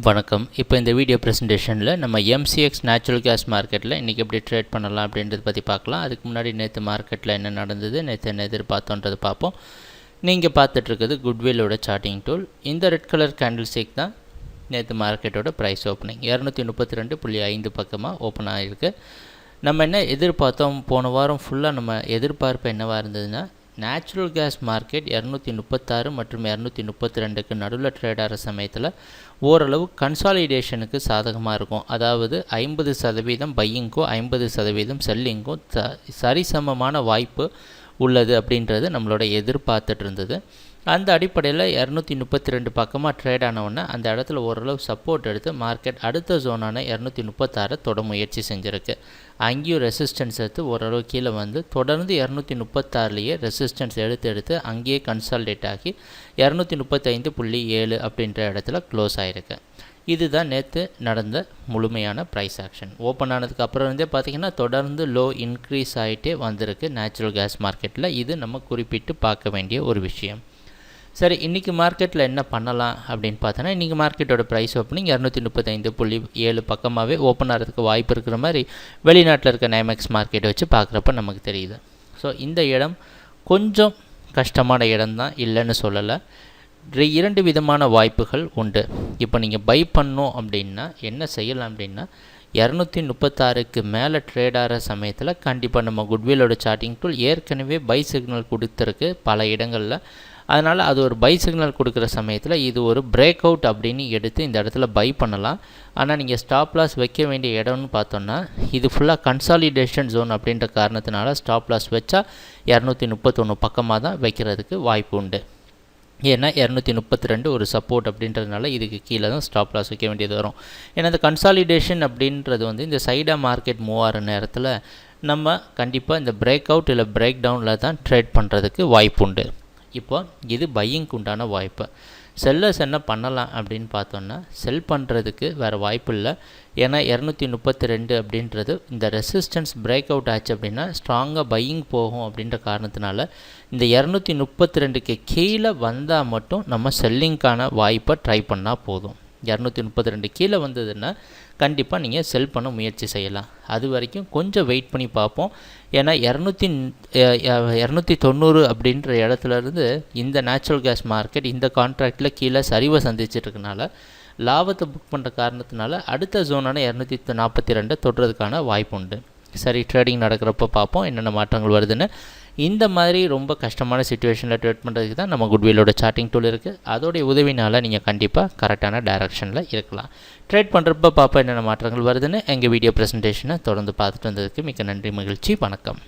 வணக்கம். இப்போ இந்த வீடியோ ப்ரெசன்டேஷனில் நம்ம MCX நேச்சுரல் கேஸ் மார்க்கெட்டில் இன்றைக்கி எப்படி ட்ரேட் பண்ணலாம் அப்படின்றத பற்றி பார்க்கலாம். அதுக்கு முன்னாடி நேற்று மார்க்கெட்டில் என்ன நடந்தது, நேற்று என்ன எதிர்பார்த்தோன்றது பார்ப்போம். நீங்கள் பார்த்துட்ருக்குது குட்வில்லோட சார்ட்டிங் டூல். இந்த ரெட் கலர் கேண்டில் ஸ்டிக் தான் நேற்று மார்க்கெட்டோட ப்ரைஸ் ஓப்பனிங் 232.5 பக்கமாக ஓப்பன் ஆகிருக்கு. நம்ம என்ன எதிர்பார்த்தோம், போன வாரம் ஃபுல்லாக நம்ம எதிர்பார்ப்பு என்னவாக இருந்ததுன்னா, நேச்சுரல் கேஸ் மார்க்கெட் 236 மற்றும் 232க்கு நடுவில் ட்ரேட் ஆகிற சமயத்தில் ஓரளவு கன்சாலிடேஷனுக்கு சாதகமாக இருக்கும். அதாவது 50% பையிங்க்கும் 50% செல்லிங்க்கும் சரிசமமான வாய்ப்பு உள்ளது அப்படின்றது நம்மளோட எதிர்பார்த்துட்டு இருந்தது. அந்த அடிப்படையில் 232 பக்கமாக ட்ரேட் ஆனவுடனே அந்த இடத்துல ஓரளவு சப்போர்ட் எடுத்து மார்க்கெட் அடுத்த ஜோனான 236 தொட முயற்சி செஞ்சுருக்கு. அங்கேயும் ரெசிஸ்டன்ஸ் எடுத்து ஓரளவு கீழே வந்து தொடர்ந்து 236லேயே ரெசிஸ்டன்ஸ் எடுத்து அங்கேயே கன்சால்டேட் ஆகி 235.7 அப்படின்ற இடத்துல க்ளோஸ் ஆகிருக்கு. இதுதான் நேற்று நடந்த முழுமையான ப்ரைஸ் ஆக்ஷன். ஓப்பன் ஆனதுக்கு அப்புறம் இருந்தே பார்த்திங்கன்னா தொடர்ந்து லோ இன்க்ரீஸ் ஆகிட்டே வந்திருக்கு நேச்சுரல் கேஸ் மார்க்கெட்டில். இது நம்ம குறிப்பிட்டு பார்க்க வேண்டிய ஒரு விஷயம். சரி, இன்றைக்கி மார்க்கெட்டில் என்ன பண்ணலாம் அப்படின்னு பார்த்தோன்னா, இன்றைக்கி மார்க்கெட்டோட ப்ரைஸ் ஓப்பனிங் 235.7 பக்கமாகவே ஓப்பன் ஆகிறதுக்கு வாய்ப்பு இருக்கிற மாதிரி வெளிநாட்டில் இருக்க நைமெக்ஸ் மார்க்கெட்டை வச்சு பார்க்குறப்ப நமக்கு தெரியுது. ஸோ இந்த இடம் கொஞ்சம் கஷ்டமான இடம்தான், இல்லைன்னு சொல்லலை. இரண்டு விதமான வாய்ப்புகள் உண்டு. இப்போ நீங்கள் பை பண்ணோம் அப்படின்னா என்ன செய்யலாம் அப்படின்னா, 236க்கு மேலே ட்ரேட் ஆகிற சமயத்தில் கண்டிப்பாக நம்ம குட்வில்லோட சார்ட்டிங் டூல் ஏற்கனவே பை சிக்னல் கொடுத்துருக்கு பல இடங்களில். அதனால் அது ஒரு பை சிக்னல் கொடுக்குற சமயத்தில் இது ஒரு பிரேக் அவுட் அப்படின்னு எடுத்து இந்த இடத்துல பை பண்ணலாம். ஆனால் நீங்கள் ஸ்டாப் லாஸ் வைக்க வேண்டிய இடம்னு பார்த்தோன்னா, இது ஃபுல்லாக கன்சாலிடேஷன் ஜோன் அப்படின்ற காரணத்தினால ஸ்டாப் லாஸ் வச்சா 231 பக்கமாக தான் வைக்கிறதுக்கு வாய்ப்பு உண்டு. ஏன்னா 232 ஒரு சப்போர்ட் அப்படின்றதுனால இதுக்கு கீழே தான் ஸ்டாப் லாஸ் வைக்க வேண்டியது வரும். ஏன்னா இந்த கன்சாலிடேஷன் அப்படின்றது வந்து இந்த சைடாக மார்க்கெட் மூவ் ஆகிற நேரத்தில் நம்ம கண்டிப்பாக இந்த பிரேக் அவுட் இல்லை பிரேக் டவுனில் தான் ட்ரேட் பண்ணுறதுக்கு வாய்ப்பு உண்டு. இப்போ இது பையிங்க்கு உண்டான வாய்ப்பு. செல்லர்ஸ் என்ன பண்ணலாம் அப்படின்னு பார்த்தோன்னா, செல் பண்ணுறதுக்கு வேறு வாய்ப்பு இல்லை. ஏன்னா 232 அப்படின்றது இந்த ரெசிஸ்டன்ஸ் பிரேக் அவுட் ஆச்சு அப்படின்னா ஸ்ட்ராங்காக பையிங் போகும் அப்படின்ற காரணத்தினால இந்த 232க்கு கீழே வந்தால் மட்டும் நம்ம செல்லிங்க்கான வாய்ப்பை ட்ரை பண்ணால் போதும். 232 கீழே வந்ததுன்னா கண்டிப்பாக நீங்கள் செல் பண்ண முயற்சி செய்யலாம். அது வரைக்கும் கொஞ்சம் வெயிட் பண்ணி பார்ப்போம். ஏன்னா 290 அப்படின்ற இடத்துலேருந்து இந்த நேச்சுரல் கேஸ் மார்க்கெட் இந்த கான்ட்ராக்டில் கீழே சரிவை சந்திச்சிட்ருக்கனால லாபத்தை புக் பண்ணுற காரணத்தினால அடுத்த ஜோனான 242 தொடுறதுக்கான வாய்ப்பு உண்டு. சரி, ட்ரேடிங் நடக்கிறப்ப பார்ப்போம் என்னென்ன மாற்றங்கள் வருதுன்னு. இந்த மாதிரி ரொம்ப கஷ்டமான சிச்சுவேஷனில் ட்ரேட் பண்ணுறதுக்கு தான் நம்ம குட்வில்லோட சார்ட்டிங் டூல் இருக்குது. அதோடைய உதவினால் நீங்கள் கண்டிப்பாக கரெக்டான டைரக்ஷனில் இருக்கலாம். ட்ரேட் பண்ணுறப்ப பார்ப்போம் என்னென்ன மாற்றங்கள் வருதுன்னு. எங்கள் வீடியோ ப்ரெசன்டேஷனை தொடர்ந்து பார்த்துட்டு வந்ததுக்கு மிக்க நன்றி, மகிழ்ச்சி, வணக்கம்.